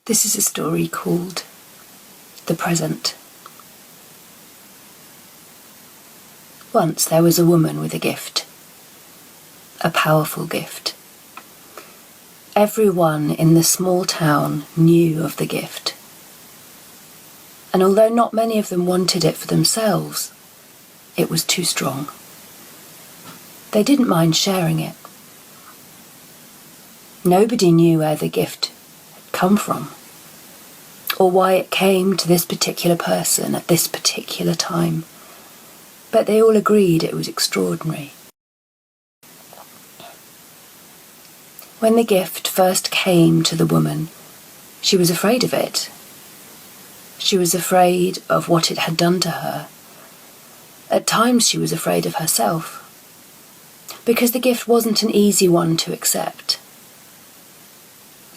This is a story called The Present. Once there was a woman with a gift, a powerful gift. Everyone in the small town knew of the gift, and although not many of them wanted it for themselves, it was too strong. They didn't mind sharing it. Nobody knew where the gift had come from, or why it came to this particular person at this particular time, but they all agreed it was extraordinary. When the gift first came to the woman, she was afraid of it. She was afraid of what it had done to her. At times she was afraid of herself, because the gift wasn't an easy one to accept.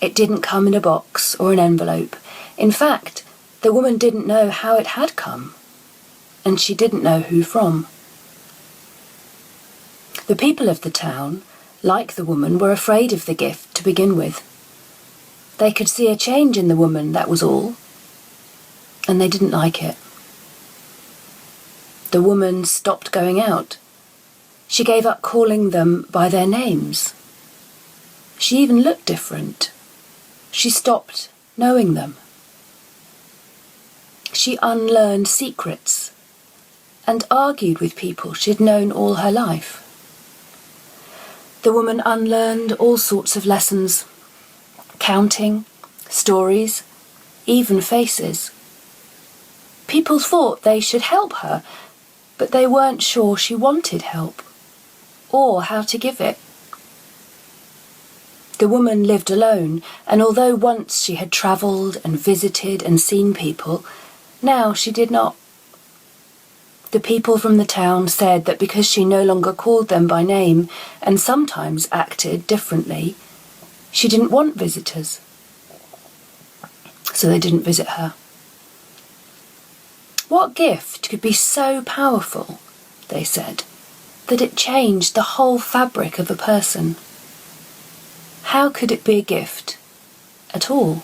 It didn't come in a box or an envelope. In fact, the woman didn't know how it had come, and she didn't know who from. The people of the town, like the woman, were afraid of the gift to begin with. They could see a change in the woman, that was all, and they didn't like it. The woman stopped going out. She gave up calling them by their names. She even looked different. She stopped knowing them. She unlearned secrets and argued with people she'd known all her life. The woman unlearned all sorts of lessons, counting, stories, even faces. People thought they should help her, but they weren't sure she wanted help, or how to give it. The woman lived alone, and although once she had travelled and visited and seen people, now she did not. The people from the town said that because she no longer called them by name and sometimes acted differently, she didn't want visitors. So they didn't visit her. What gift could be so powerful, they said, that it changed the whole fabric of a person? How could it be a gift at all?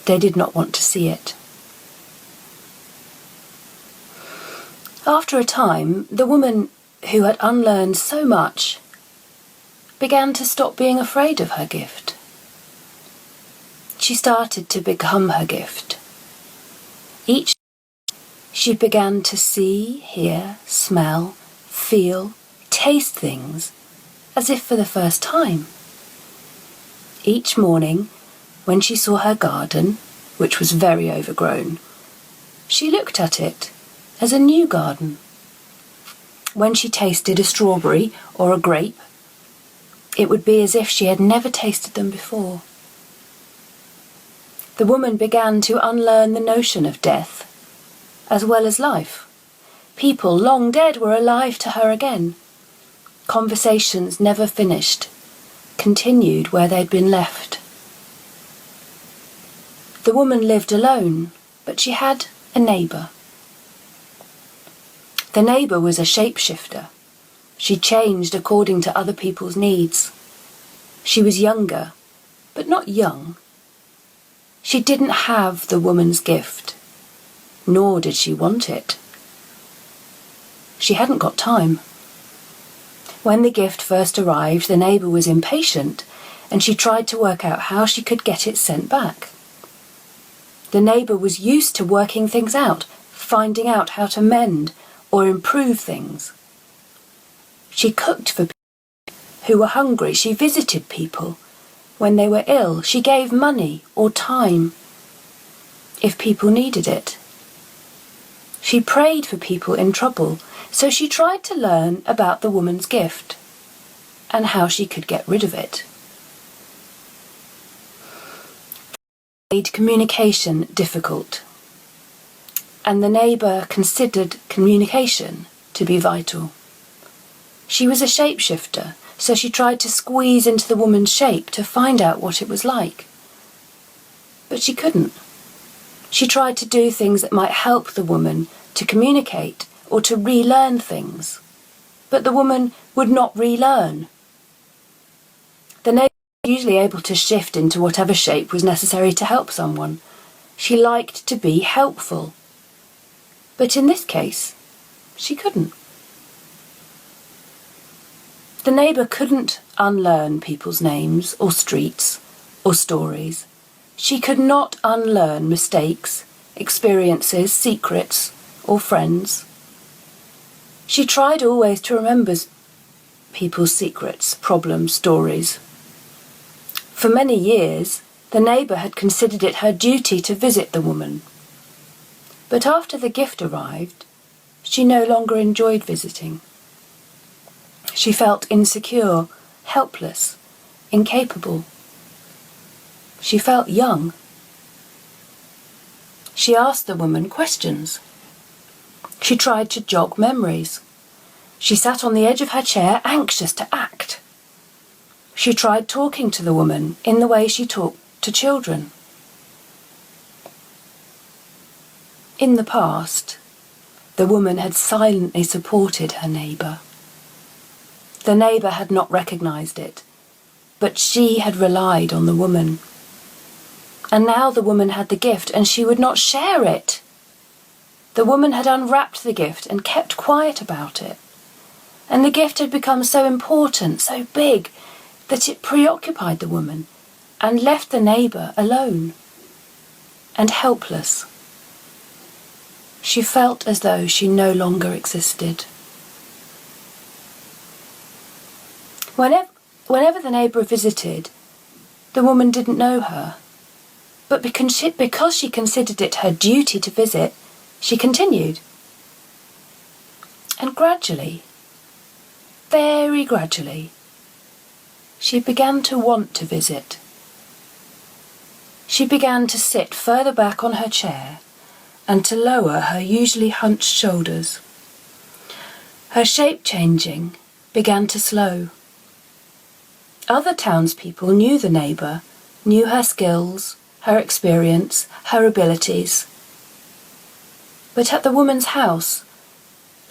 They did not want to see it. After a time, the woman, who had unlearned so much, began to stop being afraid of her gift. She started to become her gift. Each day, she began to see, hear, smell, feel, taste things as if for the first time. Each morning, when she saw her garden, which was very overgrown, she looked at it as a new garden. When she tasted a strawberry or a grape, it would be as if she had never tasted them before. The woman began to unlearn the notion of death, as well as life. People long dead were alive to her again. Conversations never finished, continued where they'd been left. The woman lived alone, but she had a neighbour. The neighbour was a shapeshifter. She changed according to other people's needs. She was younger, but not young. She didn't have the woman's gift, nor did she want it. She hadn't got time. When the gift first arrived, the neighbour was impatient, and she tried to work out how she could get it sent back. The neighbour was used to working things out, finding out how to mend or improve things. She cooked for people who were hungry. She visited people when they were ill. She gave money or time if people needed it. She prayed for people in trouble, so she tried to learn about the woman's gift and how she could get rid of it. Made communication difficult, and the neighbour considered communication to be vital. She was a shapeshifter, so she tried to squeeze into the woman's shape to find out what it was like. But she couldn't. She tried to do things that might help the woman to communicate or to relearn things, but the woman would not relearn. The neighbour usually able to shift into whatever shape was necessary to help someone. She liked to be helpful. But in this case, she couldn't. The neighbour couldn't unlearn people's names or streets or stories. She could not unlearn mistakes, experiences, secrets, or friends. She tried always to remember people's secrets, problems, stories. For many years, the neighbour had considered it her duty to visit the woman. But after the gift arrived, she no longer enjoyed visiting. She felt insecure, helpless, incapable. She felt young. She asked the woman questions. She tried to jog memories. She sat on the edge of her chair, anxious to act. She tried talking to the woman in the way she talked to children. In the past, the woman had silently supported her neighbour. The neighbour had not recognised it, but she had relied on the woman. And now the woman had the gift and she would not share it. The woman had unwrapped the gift and kept quiet about it. And the gift had become so important, so big, that it preoccupied the woman and left the neighbour alone and helpless. She felt as though she no longer existed. Whenever the neighbour visited, the woman didn't know her, but because she considered it her duty to visit, she continued. And gradually, very gradually, she began to want to visit. She began to sit further back on her chair and to lower her usually hunched shoulders. Her shape changing began to slow. Other townspeople knew the neighbour, knew her skills, her experience, her abilities. But at the woman's house,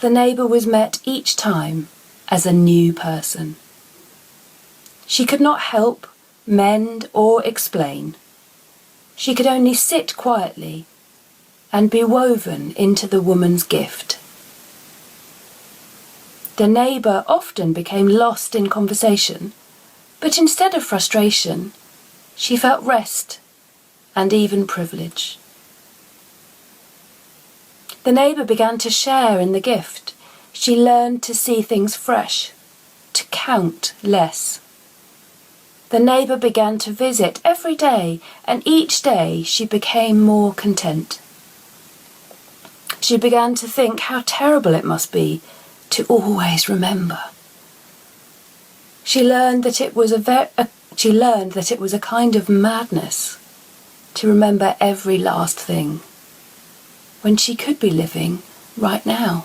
the neighbour was met each time as a new person. She could not help, mend, or explain. She could only sit quietly and be woven into the woman's gift. The neighbour often became lost in conversation, but instead of frustration, she felt rest and even privilege. The neighbour began to share in the gift. She learned to see things fresh, to count less. The neighbour began to visit every day, and each day she became more content. She began to think how terrible it must be to always remember. She learned that it was a kind of madness to remember every last thing when she could be living right now.